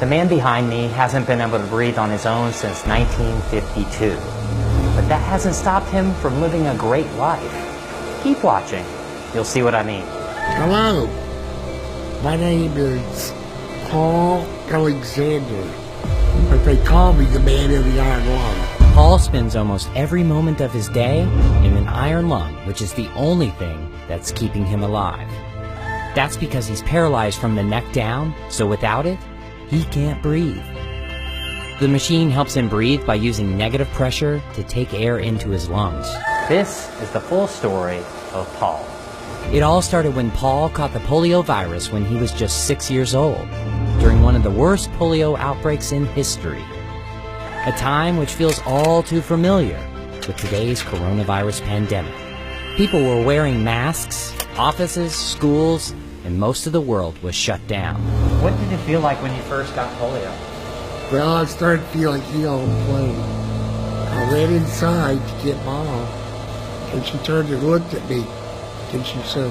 The man behind me hasn't been able to breathe on his own since 1952. But that hasn't stopped him from living a great life. Keep watching. You'll see what I mean. Hello. My name is Paul Alexander, but they call me the man of the iron lung. Paul spends almost every moment of his day in an iron lung, which is the only thing that's keeping him alive. That's because he's paralyzed from the neck down, so without it, he can't breathe. The machine helps him breathe by using negative pressure to take air into his lungs. This is the full story of Paul. It all started when Paul caught the polio virus when he was just 6 years old, during one of the worst polio outbreaks in history. A time which feels all too familiar with today's coronavirus pandemic. People were wearing masks, offices, schools, and most of the world was shut down. What did it feel like when you first got polio? Well, I started feeling ill and plain. I ran inside to get Mom, and she turned and looked at me, and she said,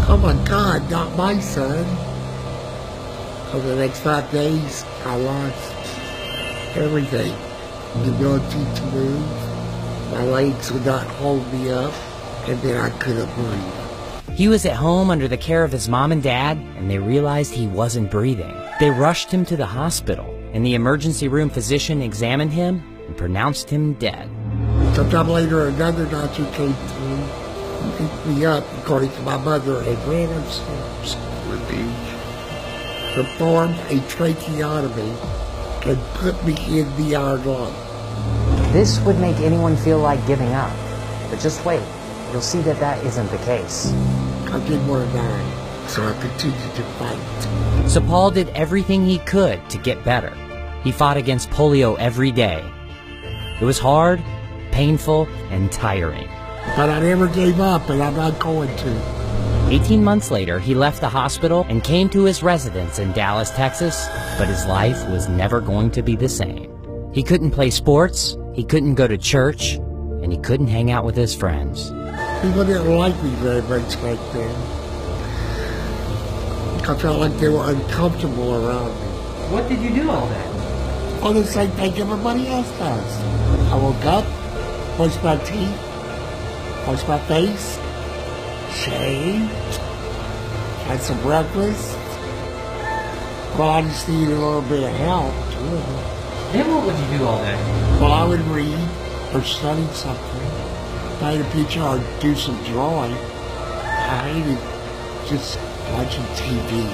"Oh my God, not my son." Over the next 5 days, I lost everything. The ability to move, my legs would not hold me up, and then I couldn't breathe. He was at home under the care of his mom and dad, and they realized he wasn't breathing. They rushed him to the hospital, and the emergency room physician examined him and pronounced him dead. Sometime later, another doctor came through and picked me up, according to my mother, and ran upstairs with me, performed a tracheotomy, and put me in the iron lung. This would make anyone feel like giving up. But just wait. You'll see that that isn't the case. I didn't want to die, so I continued to fight. So Paul did everything he could to get better. He fought against polio every day. It was hard, painful, and tiring. But I never gave up, and I'm not going to. 18 months later, he left the hospital and came to his residence in Dallas, Texas, but his life was never going to be the same. He couldn't play sports, he couldn't go to church, and he couldn't hang out with his friends. People didn't like me very much back then. I felt like they were uncomfortable around me. What did you do all day? Oh, the same thing everybody else does. I woke up, brushed my teeth, washed my face, shaved, had some breakfast. Well, I just needed a little bit of help, too. Then what would you do all day? Well, I would read or study something, paint a picture or do some drawing. I hated just watching TV.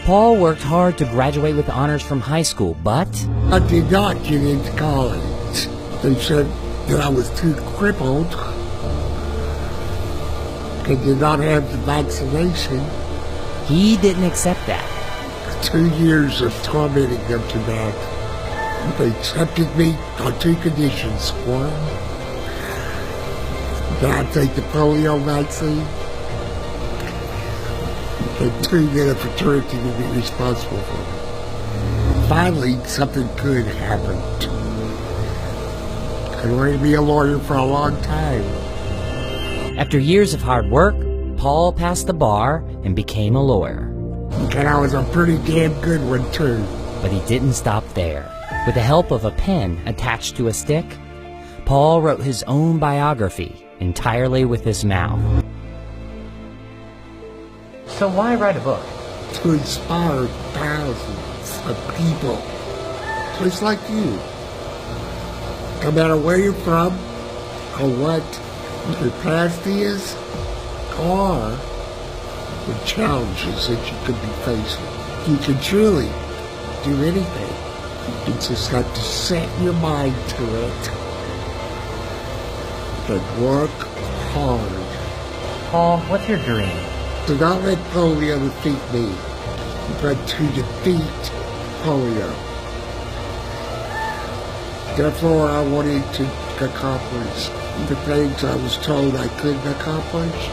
Paul worked hard to graduate with honors from high school, but I did not get into college. They said that I was too crippled and did not have the vaccination. he didn't accept that. 2 years of tormenting them to death. They accepted me on 2 conditions. One, that I take the polio vaccine, and 2, that a fraternity would be responsible for me. Finally, something good happened. I wanted to be a lawyer for a long time. After years of hard work, Paul passed the bar and became a lawyer. And I was a pretty damn good one, too. But he didn't stop there. With the help of a pen attached to a stick, Paul wrote his own biography entirely with his mouth. So why write a book? To inspire thousands of people, just like you. No matter where you're from, or what your past is, or the challenges that you could be facing. You can truly do anything. You just have to set your mind to it and work hard. Paul, what's your dream? Do not let polio defeat me, but to defeat polio. Therefore, I wanted to accomplish the things I was told I couldn't accomplish,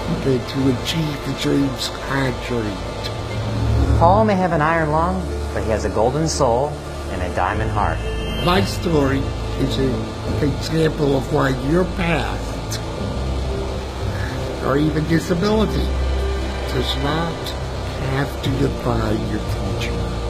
and to achieve the dreams I dreamed. Paul may have an iron lung, but he has a golden soul and a diamond heart. My story is an example of why your past, or even disability, does not have to define your future.